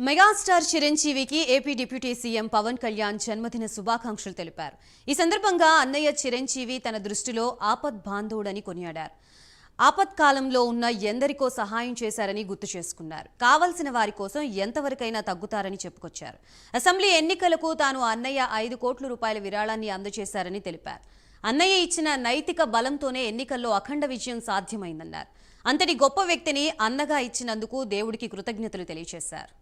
Megastar చిరంజీవికి AP deputy CM Pawan Kalyan జన్మదిన శుభాకాంక్షలు తెలిపారు. ఈ సందర్భంగా అన్నయ్య చిరంజీవి తన దృష్టిలో ఆపద్బాంధవుడని కొనియాడారు. ఆపత్కాలంలో ఉన్న ఎందరికో సహాయం చేశారని గుర్తు చేసుకున్నారు. కావాల్సిన వారి కోసం ఎంతవరకైనా తగ్గుతారని చెప్పుకొచ్చారు. అసెంబ్లీ ఎన్నికలకు తాను అన్నయ్య 5 కోట్ల రూపాయల విరాళాన్ని అందజేశారని తెలిపారు. అన్నయ్య ఇచ్చిన నైతిక బలంతోనే ఎన్నికల్లో అఖండ విజయం సాధ్యమైందన్నారు. అంతటి గొప్ప వ్యక్తిని అన్నగా ఇచ్చినందుకు దేవుడికి కృతజ్ఞతలు తెలియజేశారు.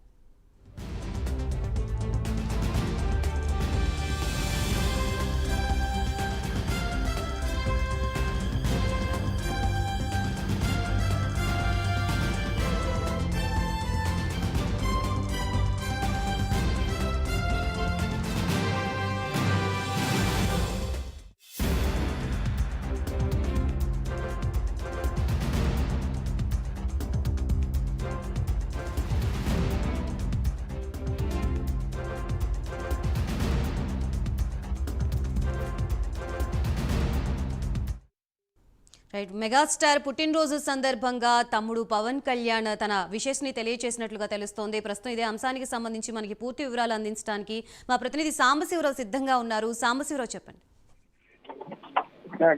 మెగాస్టార్ పుట్టినరోజు సందర్భంగా తమ్ముడు పవన్ కళ్యాణ్ తన విషెస్ ని తెలియజేసినట్లుగా తెలుస్తోంది. ప్రస్తుతం ఇదే అంశానికి సంబంధించి మనకి పూర్తి వివరాలు అందించడానికి మా ప్రతినిధి సాంబశివరావు సిద్ధంగా ఉన్నారు. సాంబశివరావు చెప్పండి.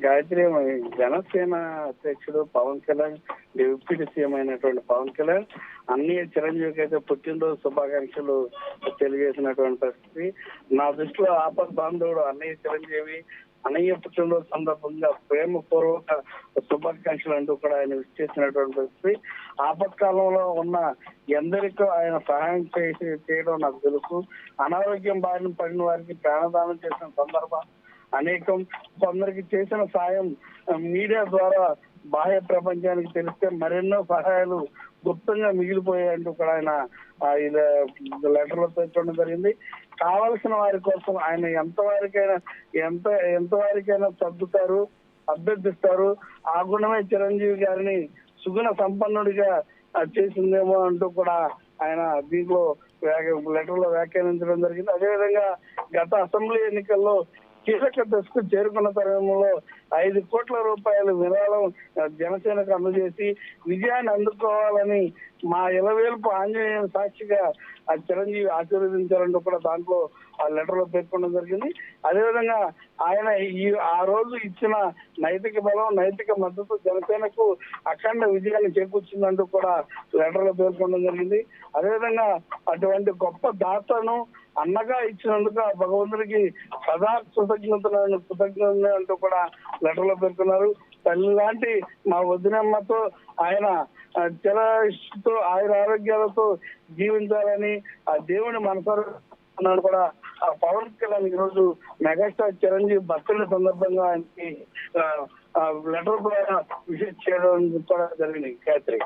గాయత్రి, జనసేన అధ్యక్షుడు పవన్ కళ్యాణ్, డిప్యూటీ సీఎం అయినటువంటి పవన్ కళ్యాణ్ అన్నయ్య చిరంజీవికి అయితే పుట్టినరోజు శుభాకాంక్షలు తెలియజేసినటువంటి పరిస్థితి. నా దృష్టిలో ఆపద్ బాంధవుడు అన్నయ్య చిరంజీవి అన్నయ్య పుట్టినరోజు సందర్భంగా ప్రేమపూర్వక శుభాకాంక్షలు అంటూ కూడా ఆయన విష్ చేసినటువంటి పరిస్థితి. ఆపత్కాలంలో ఉన్న ఎందరికో ఆయన సహాయం చేయడం నాకు తెలుసు. అనారోగ్యం బారిన పడిన వారికి ప్రాణదానం చేసిన సందర్భం అనేకం. కొందరికి చేసిన సాయం మీడియా ద్వారా బాహ్య ప్రపంచానికి తెలిస్తే మరెన్నో సహాయాలు గుప్తంగా మిగిలిపోయాయంటూ కూడా ఆయన లెటర్లో పేర్కొనడం జరిగింది. కావలసిన వారి కోసం ఆయన ఎంతవారికైనా సర్దుతారు, అభ్యర్థిస్తారు. ఆ గుణమే చిరంజీవి గారిని సుగుణ సంపన్నుడిగా చేసిందేమో అంటూ కూడా ఆయన దీంట్లో లెటర్లో వ్యాఖ్యానించడం జరిగింది. అదేవిధంగా గత అసెంబ్లీ ఎన్నికల్లో కీలక దశకు చేరుకున్న తరుణంలో 5 కోట్ల రూపాయల విరాళం జనసేనకు అందజేసి విజయాన్ని అందుకోవాలని మా ఇలవేల్పు ఆంజనేయ సాక్షిగా ఆ చిరంజీవి ఆశీర్వదించారంటూ కూడా దాంట్లో ఆ లెటర్ లో పేర్కొనడం జరిగింది. అదేవిధంగా ఆయన ఆ రోజు ఇచ్చిన నైతిక బలం, నైతిక మద్దతు జనసేనకు అఖండ విజయాన్ని చేకూర్చిందంటూ కూడా లెటర్ లో పేర్కొనడం జరిగింది. అదేవిధంగా అటువంటి గొప్ప దాతను అన్నగా ఇచ్చినందుకు ఆ భగవంతుడికి సదా కృతజ్ఞతలు అంటూ కూడా లెటర్ లో పేర్కొన్నారు. తల్లి లాంటి మా వదినమ్మతో ఆయన చిరతో ఆయన ఆరోగ్యాలతో జీవించాలని ఆ దేవుని మనసారు కూడా ఆ పవన్ కళ్యాణ్ ఈరోజు మెగాస్టార్ చిరంజీవి బర్త్డే సందర్భంగా ఆయనకి లెటర్ ద్వారా విజిట్ చేయడం కూడా జరిగింది. గాయత్రి.